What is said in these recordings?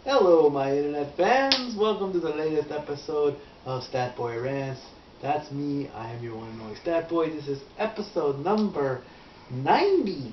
Hello, my internet fans. Welcome to the latest episode of Stat Boy Rants. That's me. I am your one and only Stat Boy. This is episode number 90.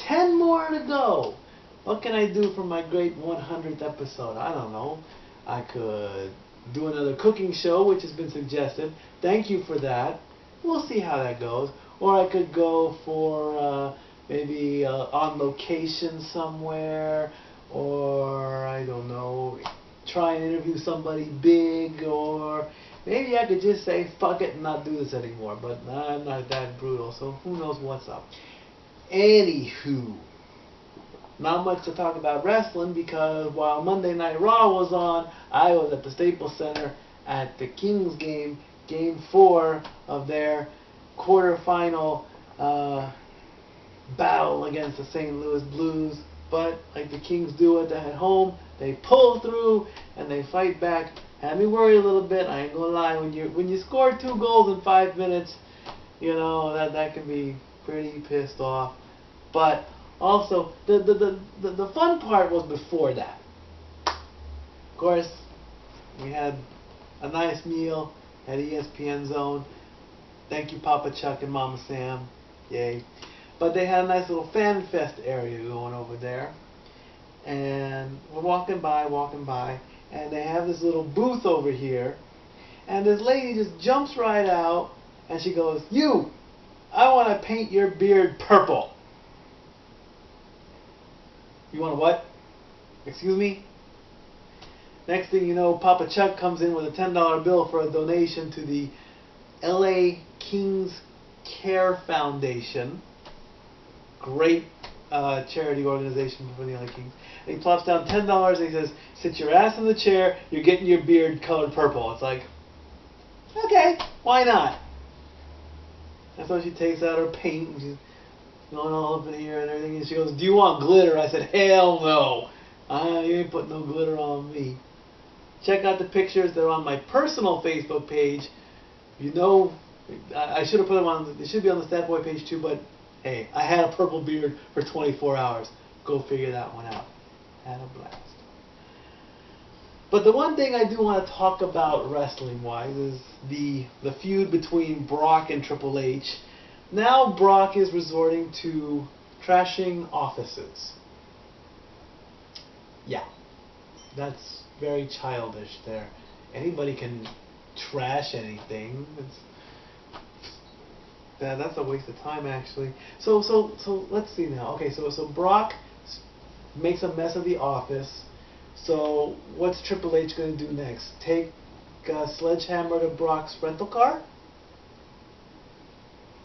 10 more to go. What can I do for my great 100th episode? I don't know. I could do another cooking show, which has been suggested. Thank you for that. We'll see how that goes. Or I could go for maybe on location somewhere. Or, I don't know, try and interview somebody big, or maybe I could just say fuck it and not do this anymore, but I'm not that brutal, so who knows what's up. Anywho, not much to talk about wrestling, because while Monday Night Raw was on, I was at the Staples Center at the Kings game, Game 4 of their quarterfinal battle against the St. Louis Blues. But like the Kings do at home, they pull through and they fight back. Had me worried a little bit. I ain't gonna lie. When you score 2 goals in 5 minutes, you know that can be pretty pissed off. But also the fun part was before that. Of course, we had a nice meal at ESPN Zone. Thank you, Papa Chuck and Mama Sam. Yay. But they had a nice little fan fest area going over there. And we're walking by, and they have this little booth over here. And this lady just jumps right out, and she goes, "You, I want to paint your beard purple." You want to what? Excuse me? Next thing you know, Papa Chuck comes in with a $10 bill for a donation to the LA Kings Care Foundation. Great charity organization for the LA Kings. And he plops down $10 and he says, "Sit your ass in the chair, you're getting your beard colored purple." It's like, okay, why not? And so she takes out her paint and she's going all up in here and everything, and she goes, "Do you want glitter?" I said, "Hell no. You ain't putting no glitter on me." Check out the pictures. They're on my personal Facebook page. You know, I should have put them on. They should be on the Stat Boy page too, but hey, I had a purple beard for 24 hours. Go figure that one out. Had a blast. But the one thing I do want to talk about wrestling-wise is the feud between Brock and Triple H. Now Brock is resorting to trashing offices. Yeah, that's very childish there. Anybody can trash anything. That's a waste of time, actually. So let's see now. Okay, so Brock makes a mess of the office. So what's Triple H going to do next? Take a sledgehammer to Brock's rental car?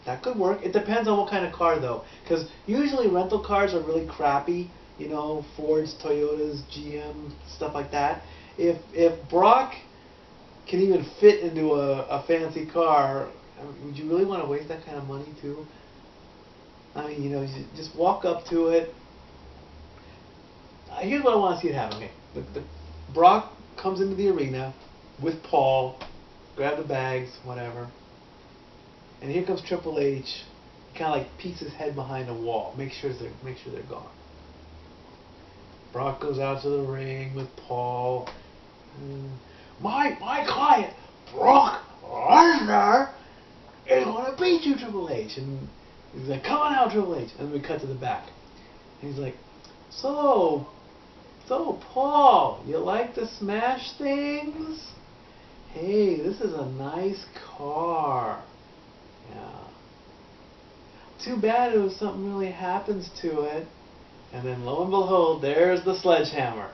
That could work. It depends on what kind of car, though, because usually rental cars are really crappy. You know, Fords, Toyotas, GM, stuff like that. If Brock can even fit into a fancy car, would you really want to waste that kind of money too? I mean, you know, you just walk up to it. Here's what I want to see it happen. Okay, Brock comes into the arena with Paul, grab the bags, whatever, and here comes Triple H. He kind of like peeks his head behind a wall, make sure they're gone. Brock goes out to the ring with Paul. My client, Brock Lesnar, is going to beat you, Triple H. And he's like, "Come on out, Triple H." And we cut to the back. And he's like, So Paul, you like to smash things? Hey, this is a nice car. Yeah. Too bad if something really happens to it." And then lo and behold, there's the sledgehammer.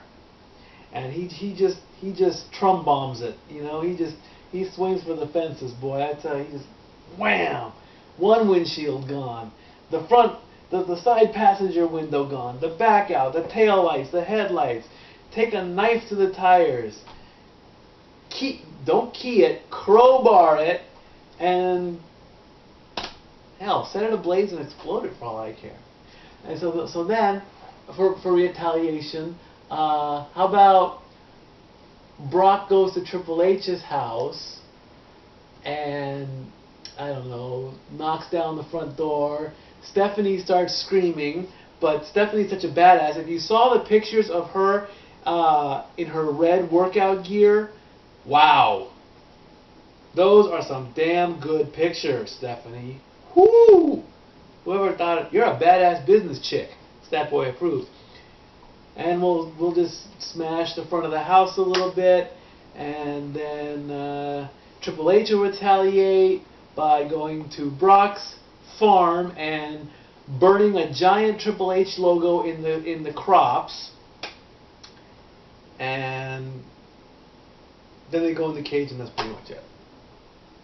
And he just trump bombs it. You know, he swings for the fences, boy. I tell you, he just wham! One windshield gone. The front, the side passenger window gone. The back out, the tail lights, the headlights. Take a knife to the tires. Don't key it, crowbar it, and hell, set it ablaze and explode it for all I care. And so then, for retaliation, how about Brock goes to Triple H's house and, I don't know, knocks down the front door. Stephanie starts screaming, but Stephanie's such a badass. If you saw the pictures of her in her red workout gear. Wow. Those are some damn good pictures, Stephanie. Whoo! Whoever thought it, you're a badass business chick. Statboy approved. And we'll just smash the front of the house a little bit, and then Triple H will retaliate by going to Brock's farm and burning a giant Triple H logo in the crops, and then they go in the cage, and that's pretty much it.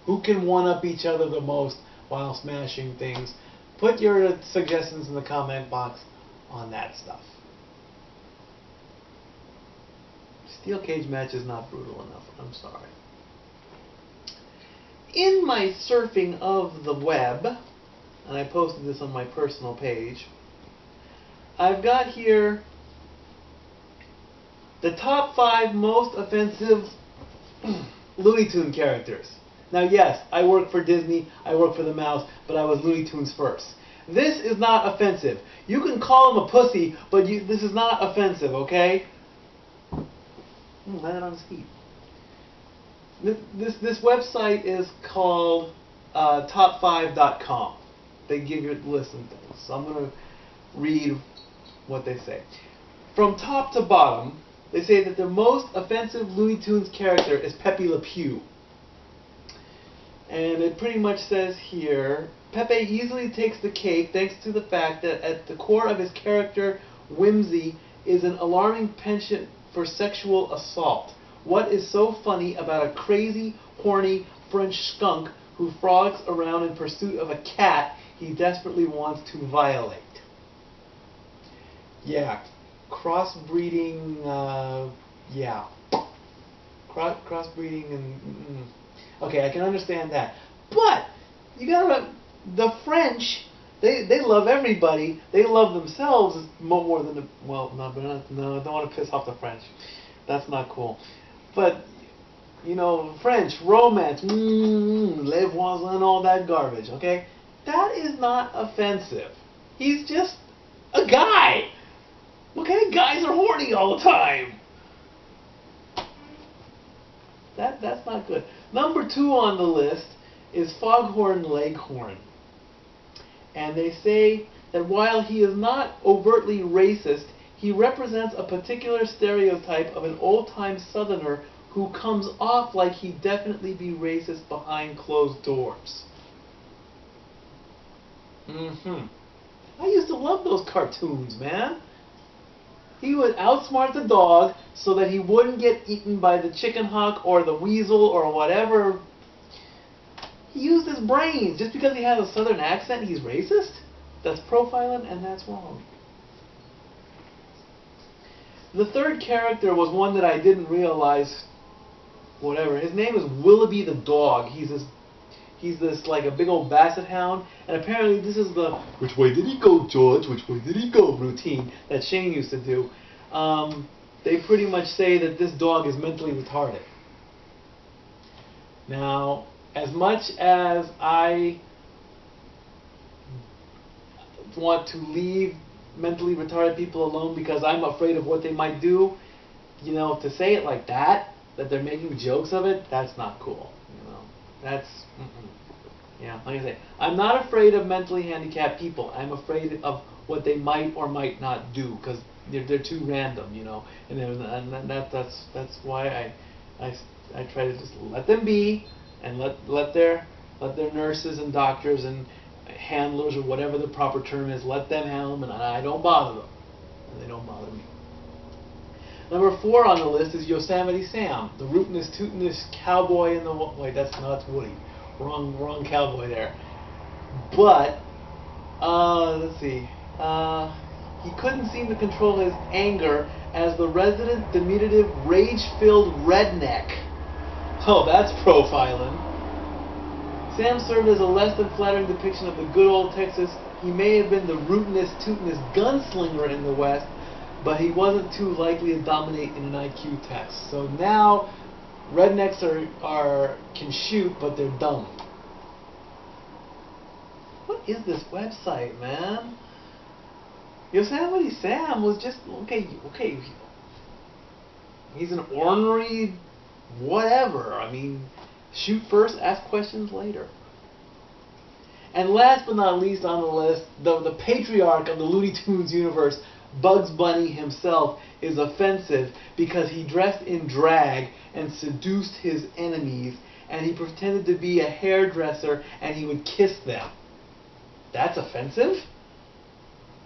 Who can one-up each other the most while smashing things? Put your suggestions in the comment box on that stuff. Steel cage match is not brutal enough. I'm sorry. In my surfing of the web, and I posted this on my personal page, I've got here the top 5 most offensive Looney Tune characters. Now, yes, I work for Disney, I work for the mouse, but I was Looney Tunes first. This is not offensive. You can call him a pussy, but this is not offensive, okay? Land on his feet. This website is called top5.com. They give you a list of things. So I'm going to read what they say. From top to bottom, they say that the most offensive Looney Tunes character is Pepe Le Pew. And it pretty much says here, Pepe easily takes the cake thanks to the fact that at the core of his character, whimsy, is an alarming penchant for sexual assault. What is so funny about a crazy, horny French skunk who frogs around in pursuit of a cat he desperately wants to violate? Yeah, crossbreeding, yeah. Crossbreeding and... Okay, I can understand that. But, you gotta remember, the French, they love everybody. They love themselves more than the... Well, no, I don't want to piss off the French. That's not cool. But, you know, French, romance, les voisins, and all that garbage, okay? That is not offensive. He's just a guy. Okay? Guys are horny all the time. That's not good. Number 2 on the list is Foghorn Leghorn. And they say that while he is not overtly racist, he represents a particular stereotype of an old-time Southerner who comes off like he'd definitely be racist behind closed doors. I used to love those cartoons, man. He would outsmart the dog so that he wouldn't get eaten by the chicken hawk or the weasel or whatever. He used his brains. Just because he has a southern accent, he's racist? That's profiling, and that's wrong. The third character was one that I didn't realize. Whatever. His name is Willoughby the dog. He's this like a big old basset hound, and apparently this is the "which way did he go, George? Which way did he go?" routine that Shane used to do. They pretty much say that this dog is mentally retarded. Now, as much as I want to leave mentally retarded people alone because I'm afraid of what they might do, you know, to say it like that they're making jokes of it, that's not cool. You know, that's yeah. Like I say, I'm not afraid of mentally handicapped people. I'm afraid of what they might or might not do because they're too random, you know. And that's why I try to just let them be and let their nurses and doctors and handlers or whatever the proper term is, let them handle them, and I don't bother them, and they don't bother me. Number 4 on the list is Yosemite Sam, the rootinest, tootinest cowboy in the... Wait, that's Woody. Wrong cowboy there. But, let's see. He couldn't seem to control his anger as the resident, diminutive, rage-filled redneck. Oh, that's profiling. Sam served as a less than flattering depiction of the good old Texas. He may have been the rootinest, tootinest gunslinger in the West, but he wasn't too likely to dominate in an IQ test. So now, rednecks can shoot, but they're dumb. What is this website, man? Yosemite Sam was just okay. He's an ornery whatever. I mean, shoot first, ask questions later. And last but not least on the list, the patriarch of the Looney Tunes universe, Bugs Bunny himself, is offensive because he dressed in drag and seduced his enemies, and he pretended to be a hairdresser and he would kiss them. That's offensive?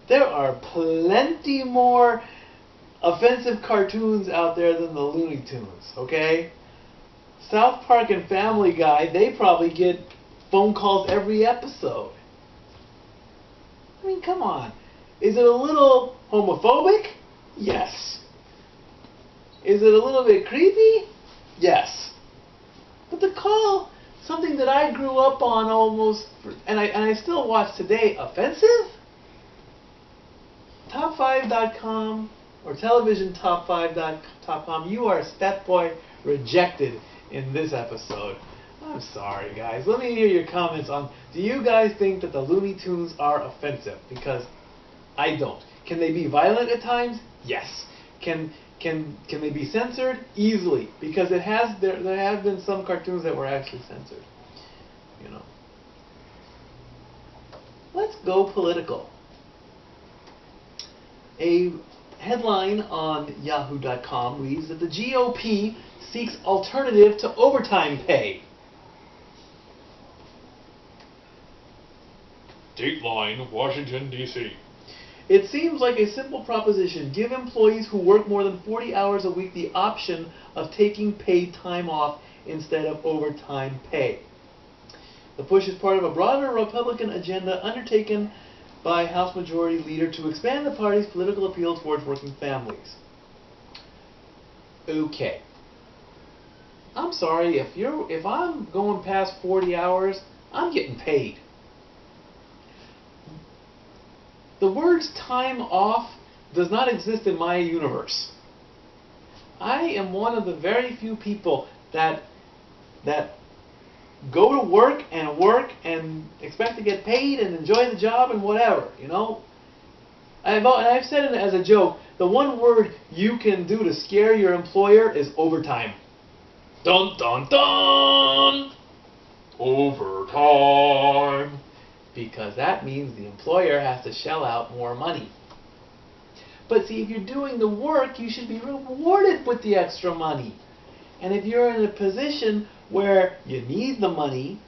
There are plenty more offensive cartoons out there than the Looney Tunes, okay? South Park and Family Guy, they probably get phone calls every episode. I mean, come on. Is it a little homophobic? Yes. Is it a little bit creepy? Yes. But to call something that I grew up on almost, and I still watch today, offensive? Top5.com or televisiontop5.com, you are Stat Boy rejected in this episode. I'm sorry, guys. Let me hear your comments on, do you guys think that the Looney Tunes are offensive? Because I don't. Can they be violent at times? Yes. Can they be censored? Easily. Because there have been some cartoons that were actually censored. You know. Let's go political. A headline on Yahoo.com reads that the GOP seeks alternative to overtime pay. Dateline, Washington, D.C. It seems like a simple proposition. Give employees who work more than 40 hours a week the option of taking paid time off instead of overtime pay. The push is part of a broader Republican agenda undertaken by House Majority Leader to expand the party's political appeal towards working families. Okay. I'm sorry, if I'm going past 40 hours, I'm getting paid. The words time off does not exist in my universe. I am one of the very few people that go to work and expect to get paid and enjoy the job and whatever, you know. I've said it as a joke, the one word you can do to scare your employer is overtime. Dun dun dun! Overtime. Because that means the employer has to shell out more money. But see, if you're doing the work, you should be rewarded with the extra money. And if you're in a position where you need the money,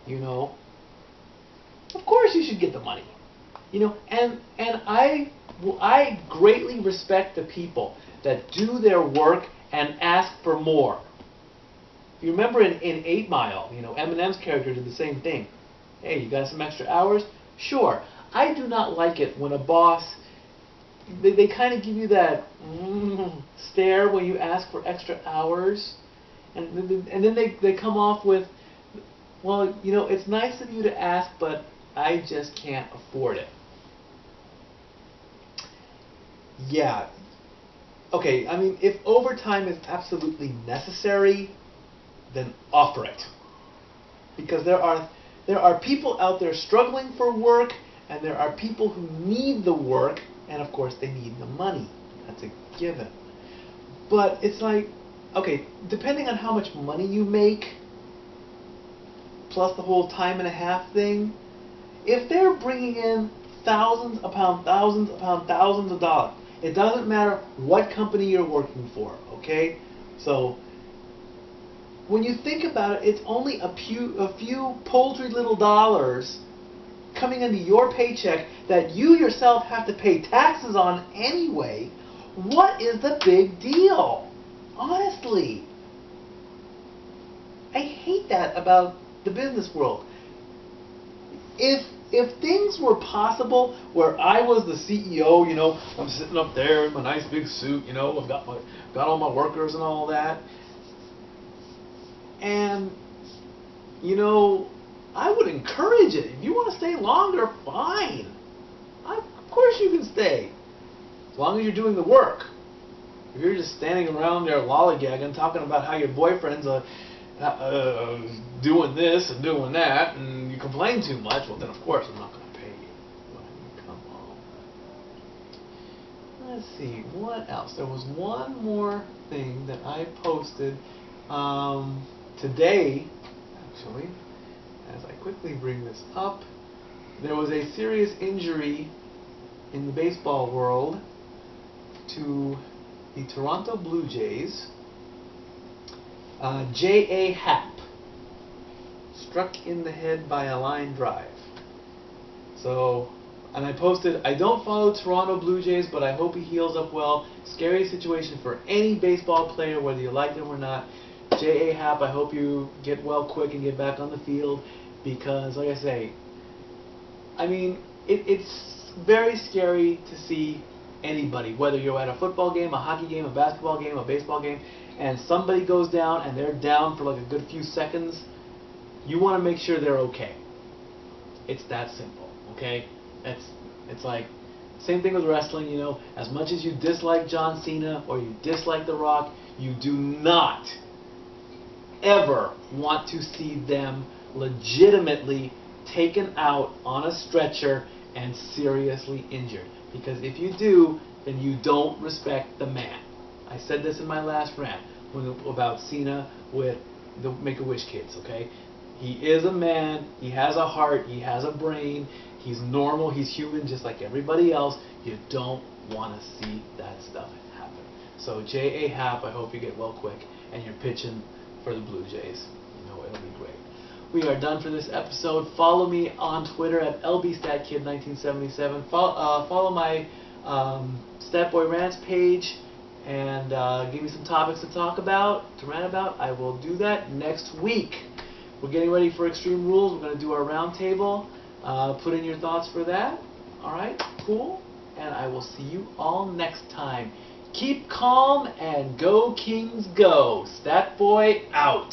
you know, of course you should get the money. You know, and I greatly respect the people that do their work and ask for more. You remember in 8 Mile, you know, Eminem's character did the same thing. Hey, you got some extra hours? Sure. I do not like it when a boss, they kind of give you that stare when you ask for extra hours. And then they come off with, well, you know, it's nice of you to ask, but I just can't afford it. Yeah. Okay, I mean, if overtime is absolutely necessary, then offer it. Because there are people out there struggling for work, and there are people who need the work, and of course they need the money. That's a given. But it's like, okay, depending on how much money you make, plus the whole time and a half thing, if they're bringing in thousands upon thousands upon thousands of dollars, it doesn't matter what company you're working for, okay? So when you think about it, it's only a few paltry little dollars coming into your paycheck that you yourself have to pay taxes on anyway. What is the big deal? Honestly. I hate that about the business world. If things were possible where I was the CEO, you know, I'm sitting up there in my nice big suit, you know, I've got all my workers and all that, and, you know, I would encourage it. If you want to stay longer, fine. Of course you can stay. As long as you're doing the work. If you're just standing around there lollygagging, talking about how your boyfriend's doing this and doing that, and you complain too much, well then of course I'm not going to pay you. Come on. let's see, what else? There was one more thing that I posted today, actually, as I quickly bring this up. There was a serious injury in the baseball world to the Toronto Blue Jays. J.A. Happ struck in the head by a line drive. So, and I posted, I don't follow Toronto Blue Jays, but I hope he heals up well. Scary situation for any baseball player, whether you like them or not. J.A. Happ, I hope you get well quick and get back on the field, because, like I say, I mean, it's very scary to see anybody, whether you're at a football game, a hockey game, a basketball game, a baseball game, and somebody goes down and they're down for like a good few seconds. You want to make sure they're okay. It's that simple, okay? It's like, same thing with wrestling, you know, as much as you dislike John Cena or you dislike The Rock, you do not ever want to see them legitimately taken out on a stretcher and seriously injured. Because if you do, then you don't respect the man. I said this in my last rant about Cena with the Make-A-Wish kids, okay? He is a man, he has a heart, he has a brain, he's normal, he's human just like everybody else. You don't want to see that stuff happen. So J.A. Happ, I hope you get well quick and you're pitching for the Blue Jays. You know, it'll be great. We are done for this episode. Follow me on Twitter at LBStatKid1977. Follow my Statboy Rants page and give me some topics to talk about, to rant about. I will do that next week. We're getting ready for Extreme Rules. We're going to do our roundtable. Put in your thoughts for that. All right, cool. And I will see you all next time. Keep calm and go Kings go. Statboy out.